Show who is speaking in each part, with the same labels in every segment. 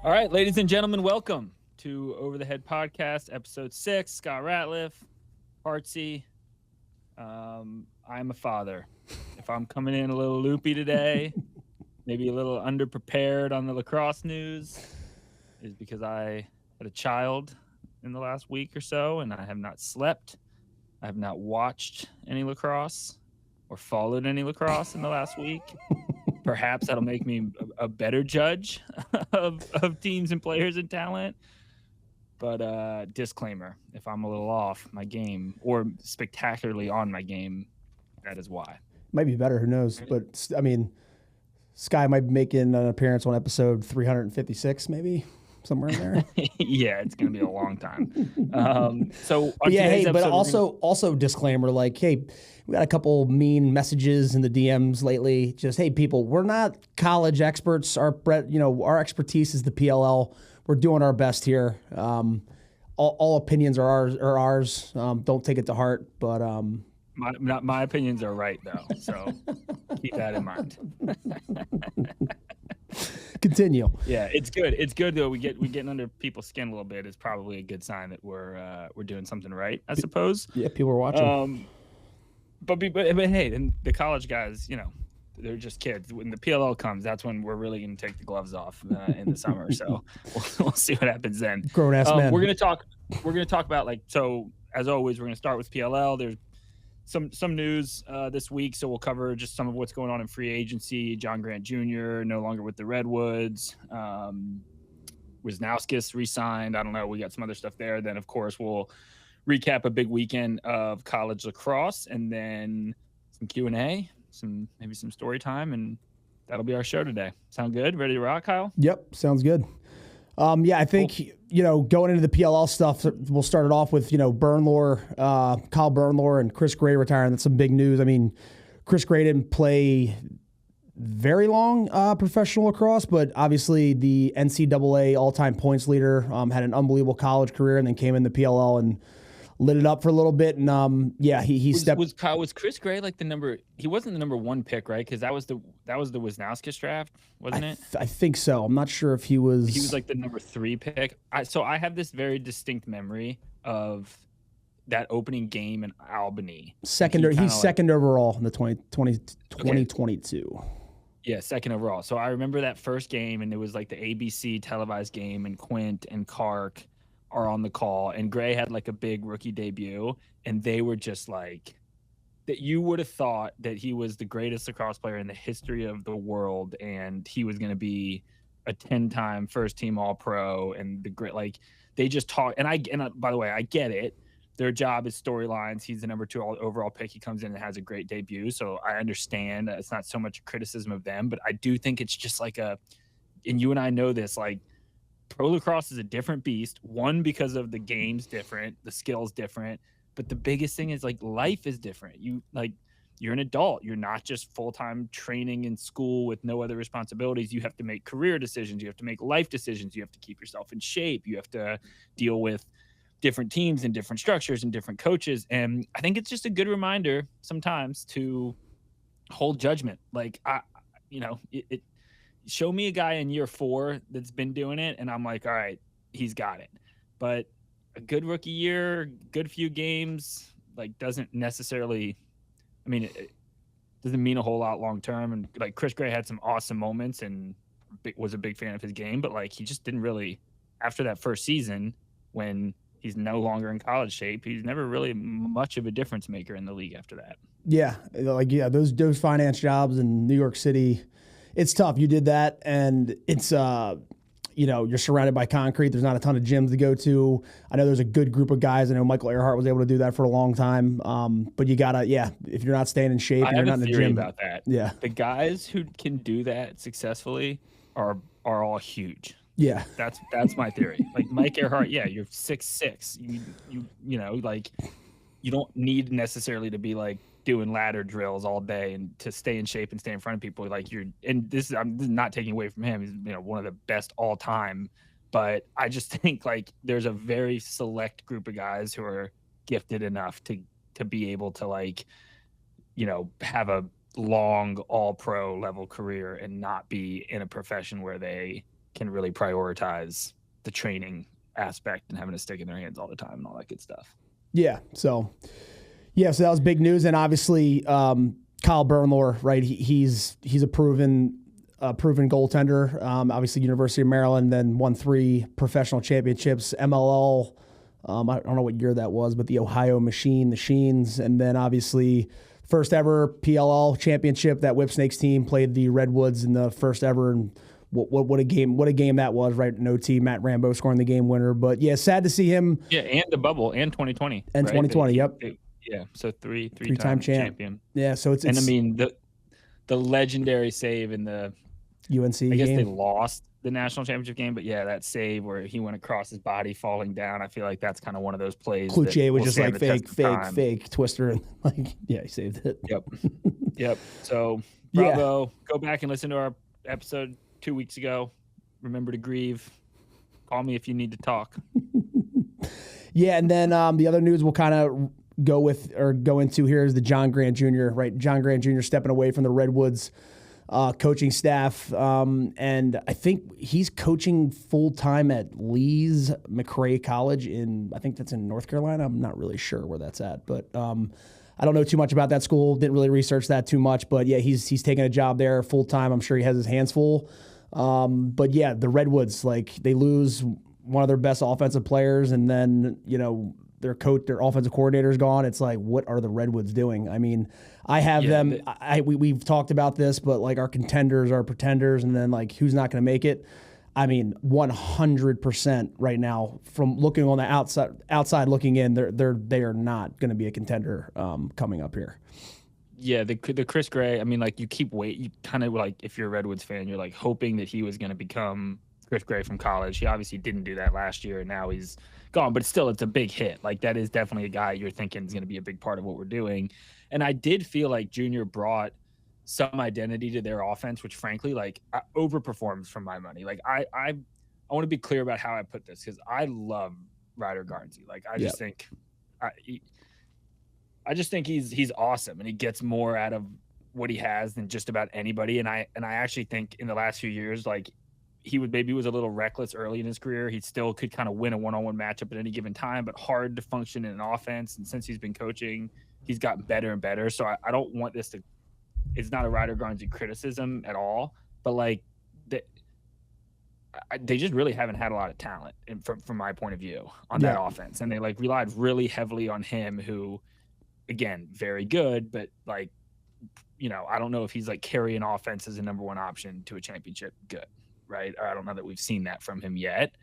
Speaker 1: All right, ladies and gentlemen, welcome to Over the Head Podcast, episode 6. Scott Ratliff, Hartsey. I'm a father. If I'm coming in a little loopy today, maybe a little underprepared on the lacrosse news, is because I had a child in the last week or so, and I have not slept. I have not watched any lacrosse or followed any lacrosse in the last week. Perhaps that'll make me a better judge of teams and players and talent. But disclaimer, if I'm a little off my game or spectacularly on my game, that is why.
Speaker 2: Might be better, who knows? But, I mean, Sky might be making an appearance on episode 356, maybe, somewhere in there.
Speaker 1: Yeah, it's going to be a long time.
Speaker 2: But also disclaimer, like, hey, we got a couple mean messages in the DMs lately. Just, hey, people, we're not college experts. Our expertise is the PLL. We're doing our best here. All opinions are ours. Don't take it to heart, but
Speaker 1: my opinions are right though. So keep that in mind.
Speaker 2: Continue.
Speaker 1: Yeah, it's good. It's good though. We're getting under people's skin a little bit. It's probably a good sign that we're doing something right, I suppose.
Speaker 2: Yeah, people are watching.
Speaker 1: But hey, and the college guys, they're just kids. When the PLL comes, that's when we're really going to take the gloves off in the summer. So we'll see what happens then.
Speaker 2: Grown ass men.
Speaker 1: We're going to talk about so as always, we're going to start with PLL. There's some news this week, so we'll cover just some of what's going on in free agency. John Grant Jr. no longer with the Redwoods. Wisnauskas re-signed. I don't know. We got some other stuff there. Then of course we'll recap a big weekend of college lacrosse, and then some Q&A, maybe some story time, and that'll be our show today. Sound good? Ready to rock, Kyle?
Speaker 2: Yep, sounds good. I think, cool. Going into the PLL stuff, we'll start it off with, Kyle Bernlohr and Chris Gray retiring. That's some big news. I mean, Chris Gray didn't play very long professional lacrosse, but obviously the NCAA all-time points leader, had an unbelievable college career and then came in the PLL and lit it up for a little bit, and he stepped.
Speaker 1: Was Chris Gray like the number? He wasn't the number one pick, right? Because that was the Wisnauskas draft, wasn't it?
Speaker 2: I think so. I'm not sure if he was.
Speaker 1: He was like the number 3 pick. So I have this very distinct memory of that opening game in Albany.
Speaker 2: He's second overall in the 2022.
Speaker 1: Yeah, second overall. So I remember that first game, and it was like the ABC televised game, and Quint and Kark are on the call, and Gray had like a big rookie debut, and they were just like that. You would have thought that he was the greatest lacrosse player in the history of the world, and he was going to be a 10-time first team All-Pro, and the great, like, they just talk. And by the way, I get it. Their job is storylines. He's the number 2 overall pick. He comes in and has a great debut. So I understand it's not so much a criticism of them, but I do think it's just like and you and I know this, like, pro lacrosse is a different beast. One, because of the game's different, the skill's different, but the biggest thing is like life is different. You're an adult. You're not just full-time training in school with no other responsibilities. You have to make career decisions. You have to make life decisions. You have to keep yourself in shape. You have to deal with different teams and different structures and different coaches. And I think it's just a good reminder sometimes to hold judgment. Like, show me a guy in year 4 that's been doing it, and I'm like, all right, he's got it. But a good rookie year, good few games, like, doesn't necessarily, it doesn't mean a whole lot long term. And like Chris Gray had some awesome moments and was a big fan of his game, but like he just didn't really, after that first season, when he's no longer in college shape, he's never really much of a difference maker in the league after that.
Speaker 2: Yeah, those finance jobs in New York City, it's tough. You did that, and it's you're surrounded by concrete. There's not a ton of gyms to go to. I know there's a good group of guys. I know Michael Earhart was able to do that for a long time. But you gotta, if you're not staying in shape, and you're not in the gym.
Speaker 1: I have a theory about that.
Speaker 2: Yeah,
Speaker 1: the guys who can do that successfully are all huge.
Speaker 2: Yeah,
Speaker 1: that's my theory. Like Mike Earhart, you're 6'6". You don't need necessarily to be like doing ladder drills all day and to stay in shape and stay in front of people. Like I'm not taking away from him. He's one of the best all time, but I just think like there's a very select group of guys who are gifted enough to be able to have a long all pro level career and not be in a profession where they can really prioritize the training aspect and having a stick in their hands all the time and all that good stuff.
Speaker 2: Yeah. So that was big news. And obviously, Kyle Bernlohr, right? He's a proven goaltender. Obviously, University of Maryland, then won 3 professional championships, MLL. I don't know what year that was, but the Ohio the Sheens, and then obviously first ever PLL championship. That Whipsnakes team played the Redwoods in the first ever, and what a game that was, right? No team, Matt Rambo scoring the game winner. But yeah, sad to see him.
Speaker 1: Yeah, and the bubble, and 2020,
Speaker 2: and
Speaker 1: right?
Speaker 2: 2020. Yep.
Speaker 1: Yeah, so three-time champion.
Speaker 2: Yeah, so it's
Speaker 1: and I mean the legendary save in the
Speaker 2: UNC
Speaker 1: I guess
Speaker 2: game.
Speaker 1: They lost the national championship game, but yeah, that save where he went across his body falling down, I feel like that's kind of one of those plays.
Speaker 2: Cloutier was just like fake twister, and like he saved it.
Speaker 1: Yep. So bravo. Go back and listen to our episode 2 weeks ago. Remember to grieve. Call me if you need to talk.
Speaker 2: Yeah, and then the other news we'll kind of go into here is the John Grant Jr., right? John Grant Jr. stepping away from the Redwoods coaching staff. And I think he's coaching full-time at Lee's McRae College I think that's in North Carolina. I'm not really sure where that's at, but I don't know too much about that school. Didn't really research that too much, but yeah, he's taking a job there full-time. I'm sure he has his hands full. But yeah, the Redwoods, like, they lose one of their best offensive players, and then, their coach, their offensive coordinator's gone. It's like, what are the Redwoods doing? I mean, I have them. We've talked about this, but like, our contenders are pretenders, and then like, who's not going to make it? I mean, 100% right now, from looking on the outside looking in, they are not going to be a contender coming up here.
Speaker 1: Yeah, the Chris Gray. I mean, like, you kind of like, if you're a Redwoods fan, you're like hoping that he was going to become Chris Gray from college. He obviously didn't do that last year, and now he's gone, but still, it's a big hit. Like, that is definitely a guy you're thinking is going to be a big part of what we're doing. And I did feel like Junior brought some identity to their offense, which frankly, like, overperforms from my money. Like, I want to be clear about how I put this, because I love Ryder Garnsey. Like, I just think he's awesome, and he gets more out of what he has than just about anybody. And I actually think in the last few years, like, he was a little reckless early in his career. He still could kind of win a one-on-one matchup at any given time, but hard to function in an offense. And since he's been coaching, he's gotten better and better. So I don't want this to – it's not a Ryder Garnsey criticism at all, but, like, they just really haven't had a lot of talent from my point of view on that offense. And they, like, relied really heavily on him, who, again, very good, but, like, I don't know if he's, like, carrying offense as a number one option to a championship good. Right. I don't know that we've seen that from him yet.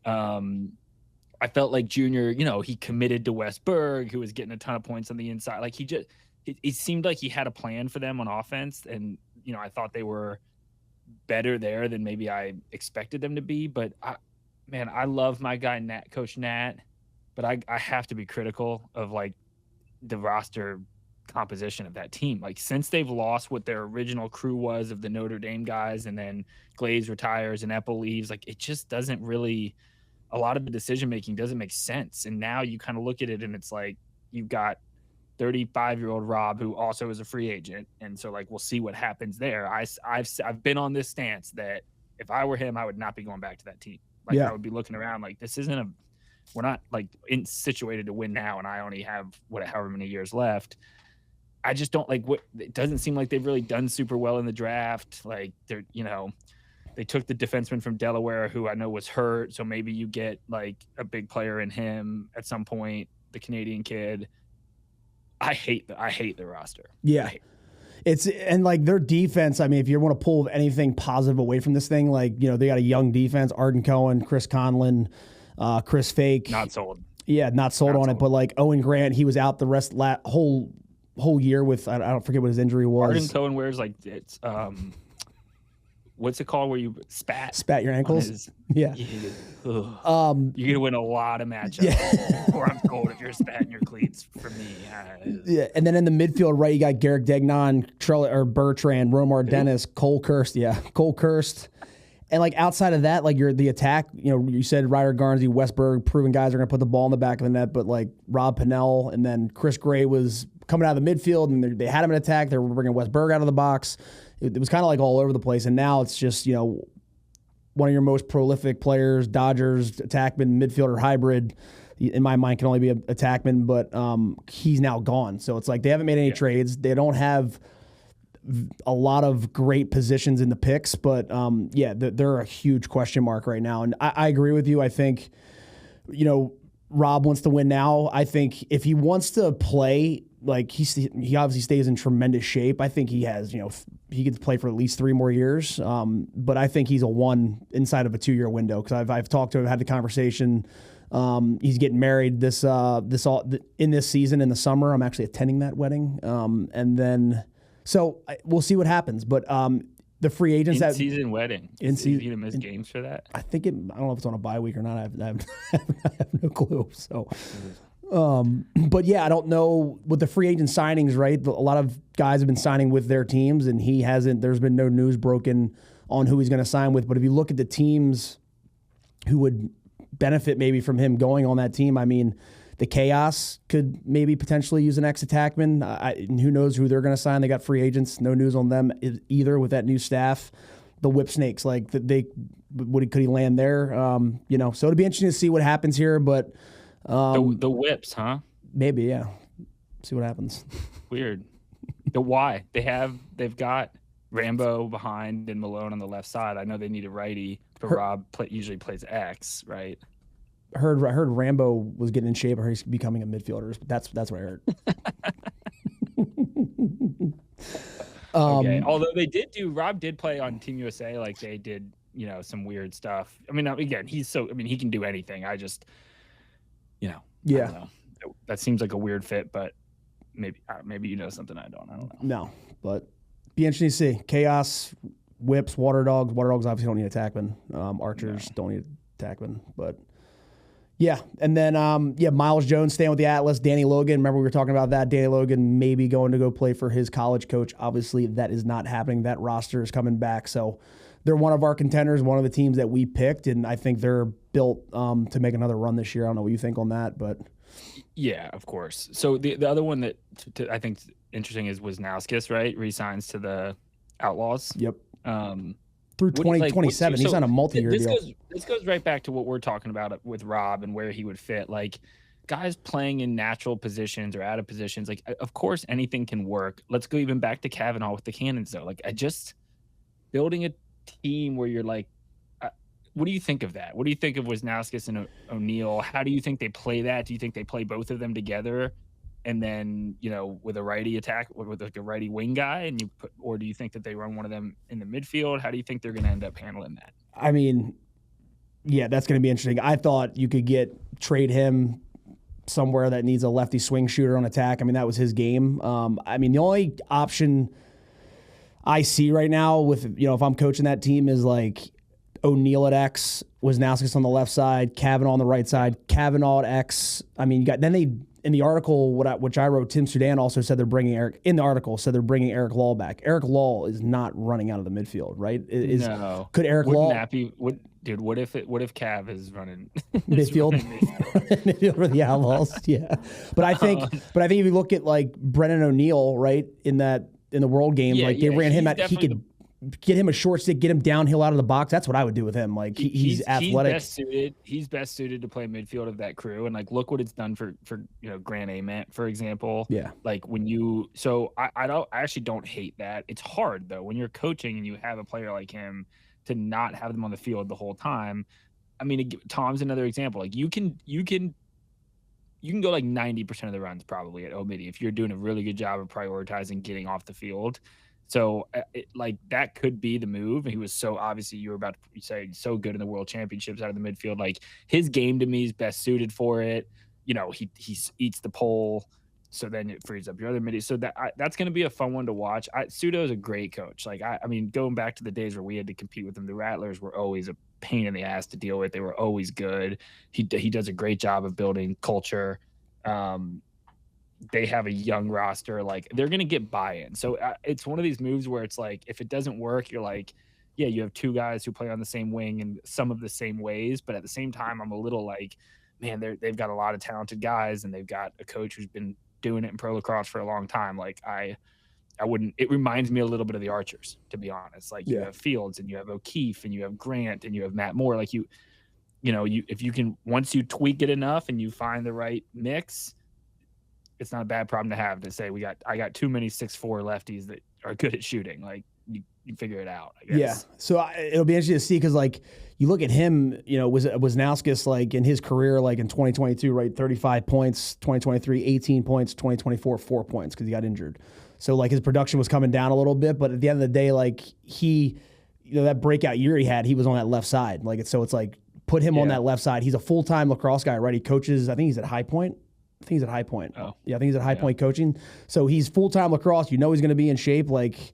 Speaker 1: I felt like Junior, he committed to Westberg, who was getting a ton of points on the inside. Like, it seemed like he had a plan for them on offense. And, I thought they were better there than maybe I expected them to be. But I love my guy, Coach Nat, but I have to be critical of, like, the roster composition of that team. Like, since they've lost what their original crew was of the Notre Dame guys, and then Glaze retires and Epple leaves, like, it just doesn't really, a lot of the decision making doesn't make sense. And now you kind of look at it and it's like, you've got 35-year-old Rob, who also is a free agent, and so, like, we'll see what happens there. I've been on this stance that if I were him, I would not be going back to that team. Like, I would be looking around like, this isn't we're not, like, situated to win now, and I only have however many years left. I just don't like it doesn't seem like they've really done super well in the draft. Like, they're, they took the defenseman from Delaware, who I know was hurt. So maybe you get, like, a big player in him at some point, the Canadian kid. I hate the roster.
Speaker 2: Yeah. And like, their defense, I mean, if you want to pull anything positive away from this thing, like, they got a young defense, Arden Cohen, Chris Conlon, Chris Fake.
Speaker 1: Not sold.
Speaker 2: Yeah. Not sold on it. But, like, Owen Grant, he was out the rest whole year with, I don't forget what his injury was.
Speaker 1: Arden Cohen wears, like, it's what's it called where you spat
Speaker 2: your ankles? Yeah.
Speaker 1: You're gonna win a lot of matchups. Or I'm told, if you're spatting your cleats for me.
Speaker 2: Yeah. And then in the midfield, right, you got Garrick Degnan, Bertrand, Romar Dennis, Cole Kirst. And, like, outside of that, like, you're the attack, you said Ryder Garnsey, Westberg, proven guys are going to put the ball in the back of the net, but, like, Rob Pannell, and then Chris Gray was coming out of the midfield, and they had him in attack. They were bringing Westberg out of the box. It was kind of like all over the place. And now it's just, one of your most prolific players, Dodgers, attackman, midfielder hybrid. In my mind, can only be a attackman, but he's now gone. So it's like they haven't made any trades. They don't have a lot of great positions in the picks, but they're a huge question mark right now. And I agree with you. I think, Rob wants to win now. I think if he wants to play, like he obviously stays in tremendous shape. I think he has, he could play for at least 3 more years. But I think he's a 1 inside of a 2-year window. Cause I've talked to him, had the conversation. He's getting married in this season in the summer. I'm actually attending that wedding. So we'll see what happens. But the free agents
Speaker 1: season wedding. Is he gonna miss games for that?
Speaker 2: I think I don't know if it's on a bye week or not. I have no clue. So, but yeah, I don't know with the free agent signings. Right, a lot of guys have been signing with their teams, and he hasn't. There's been no news broken on who he's going to sign with. But if you look at the teams who would benefit maybe from him going on that team, I mean, the Chaos could maybe potentially use an ex-attackman. And who knows who they're going to sign. They got free agents. No news on them either with that new staff. The Whip Snakes, like could he land there? So it'll be interesting to see what happens here. But
Speaker 1: the Whips, huh?
Speaker 2: Maybe, yeah. See what happens.
Speaker 1: Weird. Why? They've got Rambo behind and Malone on the left side. I know they need a righty, but Rob usually plays X, right?
Speaker 2: Heard Rambo was getting in shape, or he's becoming a midfielder. That's what I heard.
Speaker 1: Okay. Although Rob did play on Team USA, like they did, some weird stuff. I mean, again, he can do anything. I just, I don't know. That seems like a weird fit, but maybe you know something I don't know.
Speaker 2: No, but be interesting to see. Chaos, Whips, Water Dogs. Water Dogs obviously don't need attackmen. Archers don't need attackmen, but. Yeah, and then Miles Jones staying with the Atlas. Danny Logan, remember we were talking about that. Danny Logan maybe going to go play for his college coach. Obviously, that is not happening. That roster is coming back, so they're one of our contenders, one of the teams that we picked, and I think they're built to make another run this year. I don't know what you think on that, but
Speaker 1: yeah, of course. So the other one that I think is interesting is Wisnauskas, right? Resigns to the Outlaws.
Speaker 2: Yep. Through 2027. He's on a multi-year deal.
Speaker 1: This goes right back to what we're talking about with Rob and where he would fit. Like, guys playing in natural positions or out of positions, like, of course, anything can work. Let's go even back to Kavanaugh with the Cannons, though. Like, building a team where you're like, what do you think of that? What do you think of Wisnauskas and O'Neal? How do you think they play that? Do you think they play both of them together? And then, with a righty attack, with like a righty wing guy, or do you think that they run one of them in the midfield? How do you think they're going to end up handling that?
Speaker 2: I mean, yeah, that's going to be interesting. I thought you could trade him somewhere that needs a lefty swing shooter on attack. I mean, that was his game. The only option I see right now with, if I'm coaching that team is like O'Neal at X, Wisnauskas on the left side, Kavanaugh on the right side, Kavanaugh at X. I mean, in the article, which I wrote, Tim Sudan also said they're bringing Eric Law back. Eric Law is not running out of the midfield, right?
Speaker 1: No.
Speaker 2: Could Eric Law?
Speaker 1: Wouldn't that be? What if Cav is running
Speaker 2: midfield? Midfield for the Outlaws, yeah. But I think if you look at like Brennan O'Neal, right, in the World Games, they ran him at, he could get him a short stick, get him downhill out of the box. That's what I would do with him. Like he's athletic.
Speaker 1: He's best suited to play midfield of that crew. And like, look what it's done for Grant Ament, for example.
Speaker 2: Yeah.
Speaker 1: Like I actually don't hate that. It's hard though when you're coaching and you have a player like him to not have them on the field the whole time. I mean, Tom's another example. Like you can go like 90% of the runs probably at Omitty if you're doing a really good job of prioritizing getting off the field. So that could be the move. He was so obviously you were about to say so good in the World Championships out of the midfield. Like his game to me is best suited for it. He eats the pole, so then it frees up your other middies. So that's going to be a fun one to watch. Sudo is a great coach. Like I mean, going back to the days where we had to compete with him, the Rattlers were always a pain in the ass to deal with. They were always good. He does a great job of building culture. They have a young roster. Like they're going to get buy-in. So it's one of these moves where it's like, if it doesn't work, you're like, yeah, you have two guys who play on the same wing in some of the same ways. But at the same time, I'm a little like, man, they've got a lot of talented guys and they've got a coach who's been doing it in pro lacrosse for a long time. Like I It reminds me a little bit of the Archers, to be honest. Like, you
Speaker 2: Yeah.
Speaker 1: have Fields and you have O'Keefe and you have Grant and you have Matt Moore. Like, if you can, once you tweak it enough and you find the right mix, it's not a bad problem to have, to say I got too many 6'4" lefties that are good at shooting. Like, you figure it out, I guess.
Speaker 2: Yeah. So it'll be interesting to see, because like you look at him, Wisnauskas, like in his career, like in 2022, right, 35 points, 2023, 18 points, 2024, 4 points, because he got injured. So like his production was coming down a little bit, but at the end of the day, like he, that breakout year he had, he was on that left side. Like it's like put him on that left side. He's a full-time lacrosse guy, right? He coaches, I think he's at High Point. I think he's at High Point.
Speaker 1: Oh.
Speaker 2: Yeah, I think he's at High Point coaching. So he's full-time lacrosse. He's going to be in shape. Like,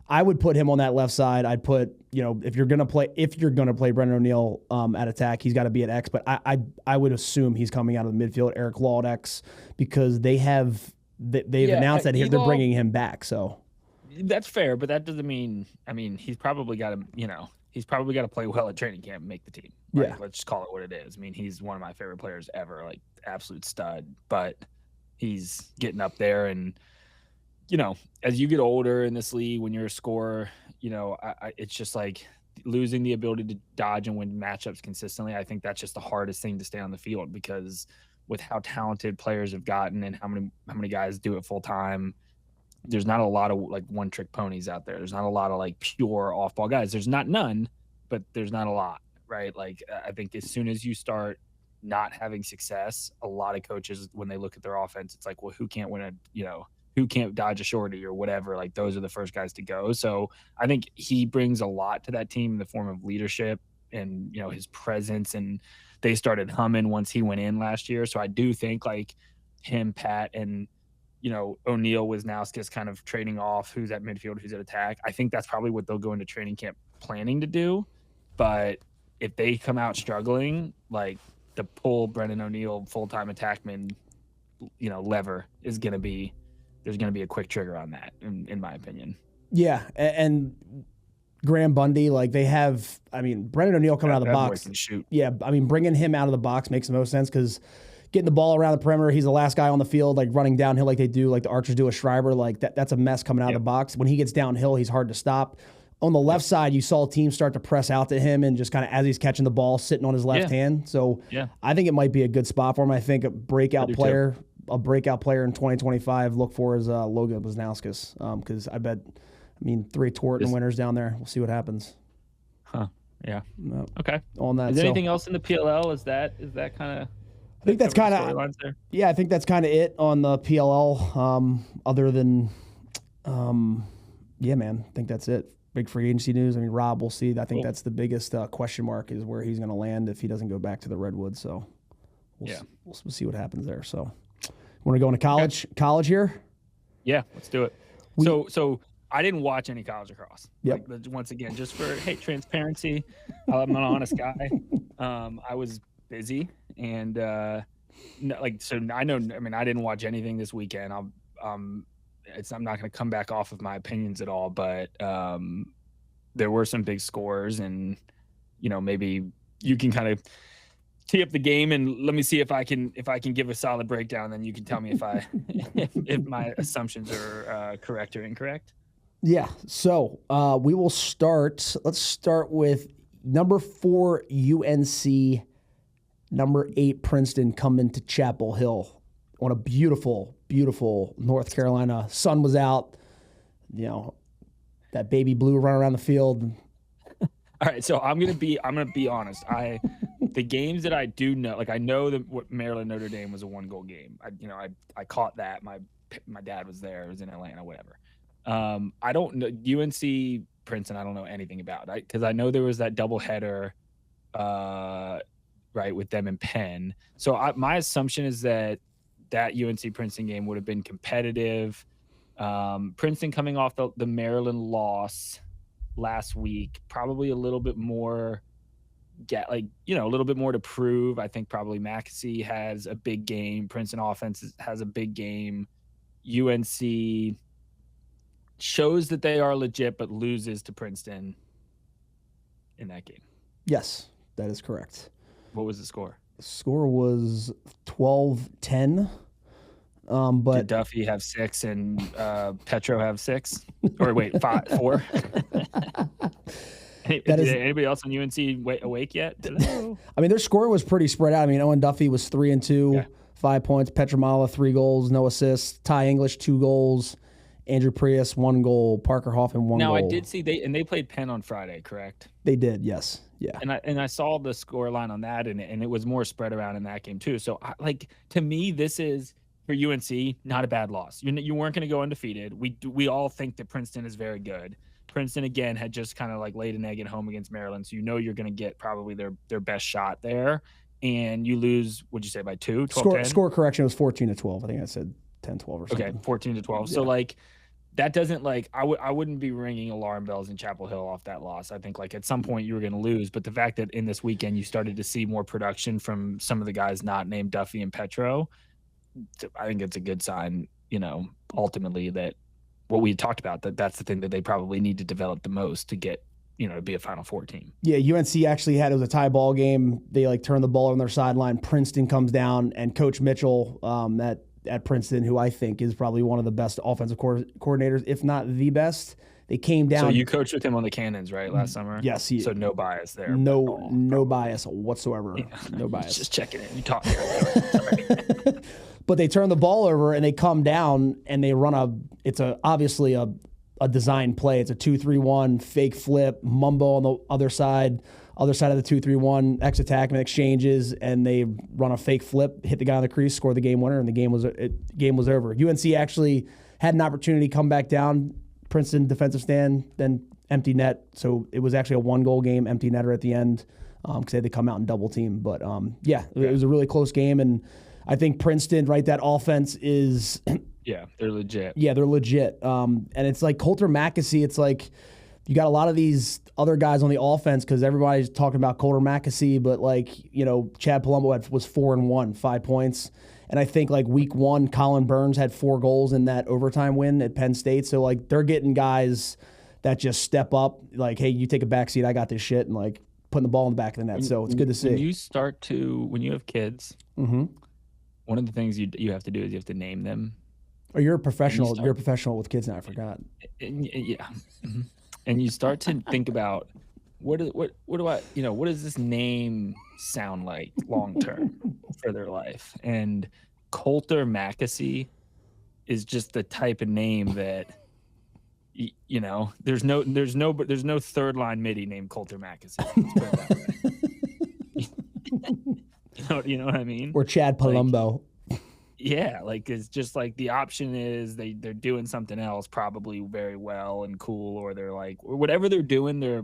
Speaker 2: I would put him on that left side. I'd put, if you're gonna play Brendan O'Neill at attack, he's got to be at X. But I would assume he's coming out of the midfield. Eric Law at X, because they've announced that they're bringing him back. So
Speaker 1: that's fair, but that doesn't mean. I mean, he's probably got to play well at training camp and make the team. Right? Yeah, let's just call it what it is. I mean, he's one of my favorite players ever, like absolute stud. But he's getting up there, and as you get older in this league, when you're a scorer, it's just like losing the ability to dodge and win matchups consistently. I think that's just the hardest thing to stay on the field, because with how talented players have gotten and how many guys do it full time, there's not a lot of like one trick ponies out there. There's not a lot of like pure off ball guys. There's not none, but there's not a lot, right? Like, I think as soon as you start not having success, a lot of coaches, when they look at their offense, it's like, well, who can't win who can't dodge a shorty or whatever, like those are the first guys to go. So I think he brings a lot to that team in the form of leadership and, his presence, and they started humming once he went in last year. So I do think like him, Pat, and, O'Neill, Wisnauskas kind of trading off who's at midfield, who's at attack. I think that's probably what they'll go into training camp planning to do. But if they come out struggling, like the pull Brendan O'Neill full-time attackman, lever is going to be, there's going to be a quick trigger on that, in my opinion.
Speaker 2: Yeah, and Graham Bundy, like they have, Brendan O'Neill coming out of the box.
Speaker 1: Can shoot.
Speaker 2: Yeah, bringing him out of the box makes the most sense, because getting the ball around the perimeter, he's the last guy on the field, like running downhill like they do, like the Archers do a Schreiber, like that's a mess coming out of the box. When he gets downhill, he's hard to stop. On the left side, you saw teams start to press out to him, and just kind of as he's catching the ball, sitting on his left hand. So I think it might be a good spot for him. I think a breakout player in 2025 look for is Logan Wisnauskas, because I bet, 3 Torton winners down there. We'll see what happens.
Speaker 1: Huh. Yeah. No. Okay.
Speaker 2: On that.
Speaker 1: Is there anything else in the PLL? Is that kind of?
Speaker 2: I think that's kind of. Yeah, I think that's kind of it on the PLL. Other than, man, I think that's it. Big free agency news. Rob, we'll see. I think that's the biggest question mark, is where he's going to land if he doesn't go back to the Redwood. So we'll see what happens there. So. Want to go into college here? Yeah, let's do it. So I didn't watch any college lacrosse. Yep.
Speaker 1: Like, once again, just for transparency, I'm an honest guy. I was busy, and so I know. I didn't watch anything this weekend. I'm not going to come back off of my opinions at all, but there were some big scores, and maybe you can kind of tee up the game, and let me see if I can give a solid breakdown. Then you can tell me if my assumptions are correct or incorrect.
Speaker 2: Yeah. So we will start. Let's start with number 4 UNC, number 8 Princeton coming to Chapel Hill on a beautiful, beautiful North Carolina. Sun was out. That baby blue run around the field.
Speaker 1: All right, so I'm gonna be honest. The games that I do know, like I know that what Maryland Notre Dame was a 1-goal game. I caught that. My dad was there. It was in Atlanta, whatever. I don't know UNC Princeton. I don't know anything about it, because I know there was that doubleheader, right, with them and Penn. So my assumption is that UNC Princeton game would have been competitive. Princeton coming off the Maryland loss last week, probably a little bit more a little bit more to prove. I think probably Maxey has a big game. Princeton offense has a big game. UNC shows that they are legit, but loses to Princeton in that game.
Speaker 2: Yes, that is correct.
Speaker 1: What was the score?
Speaker 2: The score was 12-10. But
Speaker 1: did Duffy have 6 and Petro have 6? Or wait, 4? Did anybody else on UNC awake yet? Hello.
Speaker 2: I mean, their score was pretty spread out. I mean, Owen Duffy was 3-2, 5 points. Petramala 3 goals, no assists. Ty English 2 goals. Andrew Prius 1 goal. Parker Hoffman 1 goal.
Speaker 1: Now I did see they played Penn on Friday, correct?
Speaker 2: They did, yes, yeah.
Speaker 1: And I saw the score line on that, and it was more spread around in that game too. So to me, this is for UNC not a bad loss. You weren't going to go undefeated. We all think that Princeton is very good. Princeton, again, had just kind of like laid an egg at home against Maryland, so you're going to get probably their best shot there, and you lose, what'd you say, by 2? 12-10?
Speaker 2: Score correction was 14-12. I think I said 10-12 or something.
Speaker 1: Okay, 14-12.
Speaker 2: Yeah.
Speaker 1: So, that doesn't, I wouldn't be ringing alarm bells in Chapel Hill off that loss. I think, at some point you were going to lose, but the fact that in this weekend you started to see more production from some of the guys not named Duffy and Petro, I think it's a good sign, ultimately that what we talked about, that's the thing that they probably need to develop the most to get, to be a Final Four team.
Speaker 2: Yeah, UNC actually it was a tie ball game. They turned the ball on their sideline. Princeton comes down, and Coach Mitchell at Princeton, who I think is probably one of the best offensive coordinators, if not the best. They came down.
Speaker 1: So you coached with him on the Cannons, right, last summer?
Speaker 2: Yes.
Speaker 1: So no bias there.
Speaker 2: No bias whatsoever. Yeah. No bias.
Speaker 1: Just checking in. You talk.
Speaker 2: But they turn the ball over and they come down and they run obviously a design play. It's a 2-3-1 fake flip, Mumbo on the other side of the 2-3-1, X attackman exchanges, and they run a fake flip, hit the guy on the crease, score the game winner, and the game was over. UNC actually had an opportunity to come back down. Princeton defensive stand, then empty net. So it was actually a 1-goal game, empty netter at the end, because they had to come out and double team. But it was a really close game, and I think Princeton, right, that offense is
Speaker 1: yeah, they're legit.
Speaker 2: Yeah, they're legit. And it's like Coulter Mackesy, it's like you got a lot of these other guys on the offense because everybody's talking about Coulter Mackesy, but Chad Palumbo was 4-1, 5 points. And I think week 1, Colin Burns had 4 goals in that overtime win at Penn State. So they're getting guys that just step up, hey, you take a backseat, I got this shit, and putting the ball in the back of the net. So it's good to see.
Speaker 1: When you have kids, one of the things you have to do is you have to name them.
Speaker 2: Oh, you're a professional. You're a professional with kids now. I forgot.
Speaker 1: Yeah, and you start to think about what does this name sound like long term for their life? And Coulter Mackesy is just the type of name that there's no third line midi named Coulter Mackesy. You know what I mean?
Speaker 2: Or Chad Palumbo.
Speaker 1: It's just the option is they're doing something else probably very well and cool, or they're or whatever they're doing, they're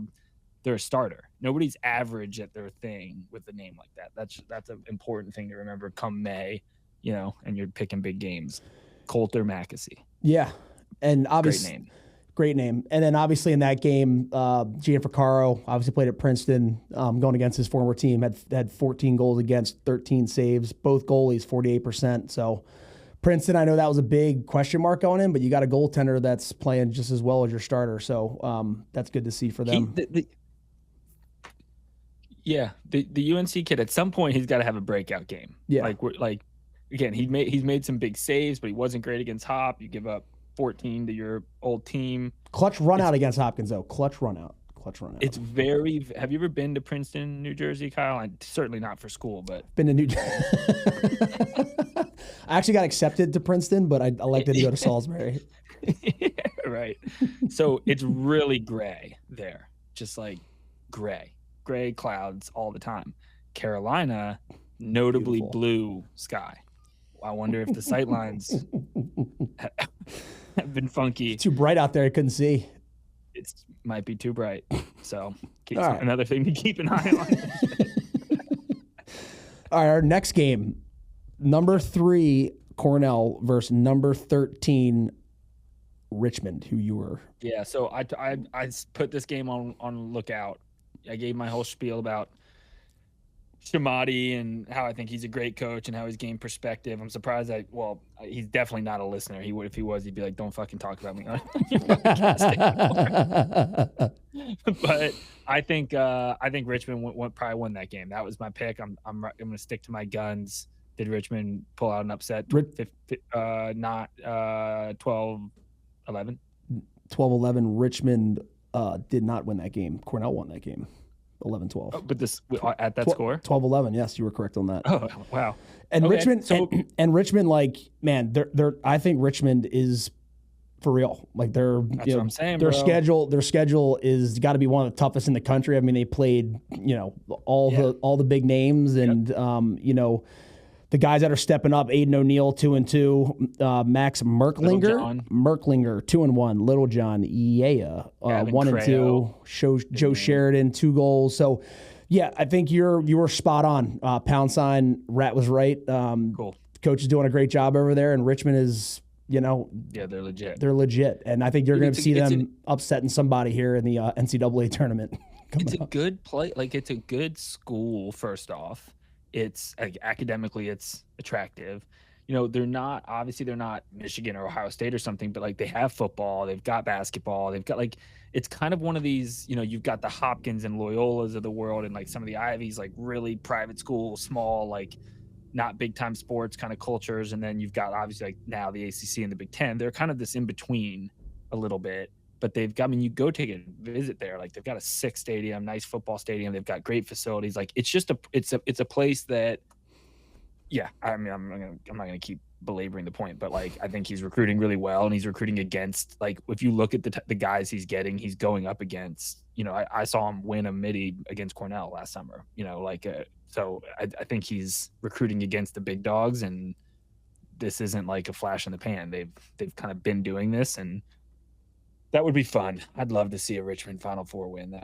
Speaker 1: a starter. Nobody's average at their thing with a name like that. That's an important thing to remember come May, and you're picking big games. Coulter Mackesy.
Speaker 2: Yeah. And obviously great name. And then obviously in that game, Gianfrancaro obviously played at Princeton, going against his former team, had 14 goals against, 13 saves, both goalies 48%. So Princeton, I know that was a big question mark going in, but you got a goaltender that's playing just as well as your starter. So that's good to see for them.
Speaker 1: The UNC kid, at some point he's got to have a breakout game.
Speaker 2: Yeah.
Speaker 1: Again, he's made some big saves, but he wasn't great against Hop. You give up 14 to your old team.
Speaker 2: Clutch run out against Hopkins, though. Clutch run out.
Speaker 1: It's very. Have you ever been to Princeton, New Jersey, Kyle? Certainly not for school, but
Speaker 2: been to New Jersey. I actually got accepted to Princeton, but I elected to go to Salisbury.
Speaker 1: Yeah, right. So it's really gray there, just gray clouds all the time. Carolina, notably
Speaker 2: Beautiful.
Speaker 1: Blue sky. I wonder if the sight lines have been funky.
Speaker 2: It's too bright out there. I couldn't see.
Speaker 1: It might be too bright. So another thing to keep an eye on.
Speaker 2: All right, our next game, number 3 Cornell versus number 13 Richmond, who you were.
Speaker 1: Yeah, so I put this game on lookout. I gave my whole spiel about Shamati and how I think he's a great coach and how he's gained perspective. I'm surprised he's definitely not a listener. He would, if he was, he'd be like, "Don't fucking talk about me." But I think Richmond probably won that game. That was my pick. I'm going to stick to my guns. Did Richmond pull out an upset? Not 12-11?
Speaker 2: 12-11. Richmond did not win that game. Cornell won that game. 11-12.
Speaker 1: Oh, but this at that score?
Speaker 2: 12-11. Yes, you were correct on that.
Speaker 1: Oh, wow.
Speaker 2: And
Speaker 1: Okay,
Speaker 2: Richmond and Richmond, like, man, they're I think Richmond is for real. Like
Speaker 1: That's what I'm saying,
Speaker 2: their
Speaker 1: bro.
Speaker 2: schedule is got to be one of the toughest in the country. I mean, they played, all the big names, and the guys that are stepping up: Aiden O'Neill 2-2, Max Merklinger 2-1, Little John 1-2, Joe Sheridan 2 goals. So, yeah, I think you were spot on. Pound sign Rat was right.
Speaker 1: Cool.
Speaker 2: Coach is doing a great job over there, and Richmond is.
Speaker 1: Yeah, they're legit.
Speaker 2: They're legit, and I think you're going to see them upsetting somebody here in the NCAA tournament.
Speaker 1: It's a good play. Like, it's a good school. First off, it's academically, it's attractive. They're not Michigan or Ohio State or something, but like they have football, they've got basketball, they've got it's kind of one of these. You've got the Hopkins and Loyolas of the world, and like some of the Ivies, like really private school, small, like not big time sports kind of cultures. And then you've got obviously like now the ACC and the Big Ten. They're kind of this in between a little bit, but you go take a visit there. Like they've got a sick stadium, nice football stadium. They've got great facilities. Like it's just it's a place that, yeah, I mean, I'm not going to keep belaboring the point, but like, I think he's recruiting really well, and he's recruiting against, like, if you look at the guys he's getting, he's going up against, I saw him win a midi against Cornell last summer, so I think he's recruiting against the big dogs, and this isn't like a flash in the pan. They've kind of been doing this, and that would be fun. I'd love to see a Richmond Final Four win.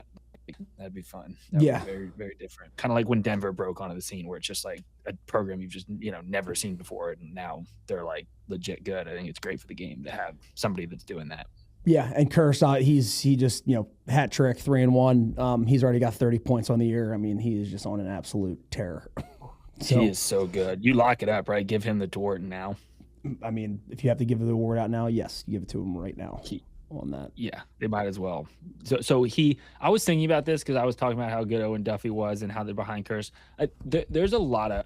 Speaker 1: That'd be fun. That would be very, very different. Kind of like when Denver broke onto the scene, where it's just like a program you've just never seen before, and now they're like legit good. I think it's great for the game to have somebody that's doing that.
Speaker 2: Yeah, and Kershaw, he just hat trick 3-1. He's already got 30 points on the year. I mean, he is just on an absolute tear.
Speaker 1: He is so good. You lock it up, right? Give him the Dworton now.
Speaker 2: I mean, if you have to give the award out now, yes, give it to him right now. On that.
Speaker 1: Yeah, they might as well. So I was thinking about this because I was talking about how good Owen Duffy was and how they're behind Curse. There's a lot of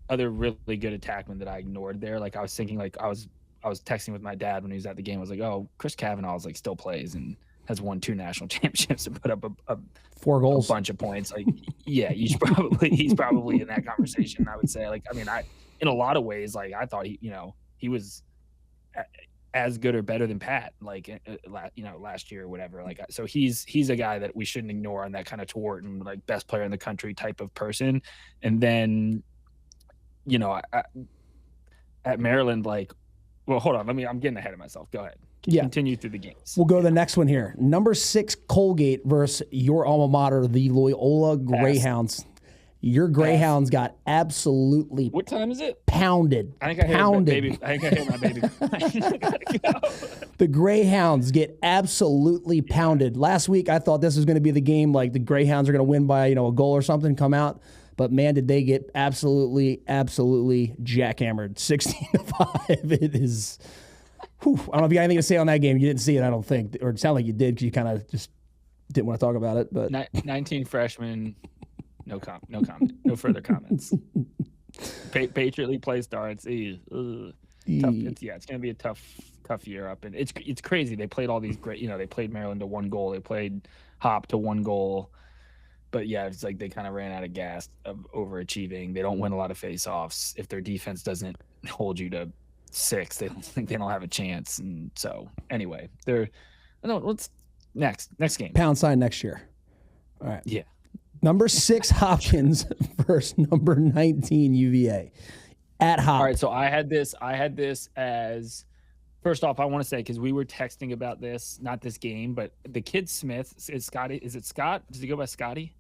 Speaker 1: other really good attackmen that I ignored there. Like I was thinking, like I was texting with my dad when he was at the game. I was like, oh, Chris Kavanaugh's like still plays and has won 2 national championships and put up a
Speaker 2: 4 goals,
Speaker 1: a bunch of points. Like, yeah, he's probably in that conversation. I would say, like, I mean, in a lot of ways, like I thought he was as good or better than Pat, like, last year or whatever. Like, so he's a guy that we shouldn't ignore on that kind of Dworton, like best player in the country type of person. And then, at Maryland, like, well, hold on. I'm getting ahead of myself. Go ahead. Continue through the games.
Speaker 2: We'll go to the next one here. Number 6, Colgate versus your alma mater, the Loyola Greyhounds. Your Greyhounds got absolutely.
Speaker 1: What time is it?
Speaker 2: Pounded.
Speaker 1: I think I hear my baby. I hear my baby.
Speaker 2: The Greyhounds get absolutely pounded. Last week, I thought this was going to be the game. Like the Greyhounds are going to win by a goal or something, come out. But man, did they get absolutely jackhammered, 16-5. It is. Whew, I don't know if you got anything to say on that game. You didn't see it, I don't think, or it sounded like you did because you kind of just didn't want to talk about it. But
Speaker 1: 19 freshmen. No comment. No further comments. Patriot League play starts. Tough. It's going to be a tough year up, and it's crazy. They played all these great. They played Maryland to 1 goal. They played Hop to 1 goal. But yeah, it's like they kind of ran out of gas of overachieving. They don't win a lot of face-offs. If their defense doesn't hold you to 6, they don't have a chance. And so anyway, let's next game.
Speaker 2: Pound sign next year. All right.
Speaker 1: Yeah.
Speaker 2: Number 6 Hopkins versus number 19 UVA at Hop.
Speaker 1: All right, so I had this as, first off, I want to say, because we were texting about this, not this game, but the kid Smith is Scotty. Is it Scott? Does he go by Scotty?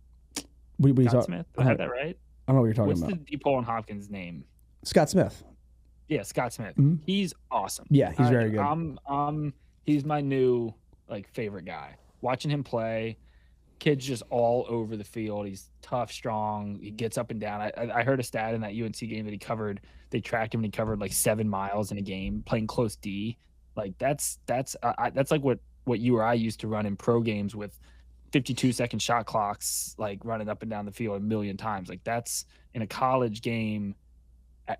Speaker 1: Scott Smith. I had that right.
Speaker 2: I don't know what you're talking
Speaker 1: about.
Speaker 2: What's
Speaker 1: the DePaul and Hopkins name?
Speaker 2: Scott Smith.
Speaker 1: Yeah, Scott Smith.
Speaker 2: Mm-hmm.
Speaker 1: He's awesome.
Speaker 2: Yeah, he's very good.
Speaker 1: He's my new favorite guy. Watching him play. Kid's just all over the field. He's tough, strong. He gets up and down. I heard a stat in that UNC game that they tracked him and he covered like 7 miles in a game playing close D. Like that's like what you or I used to run in pro games with 52-second shot clocks, like running up and down the field a million times. Like that's in a college game.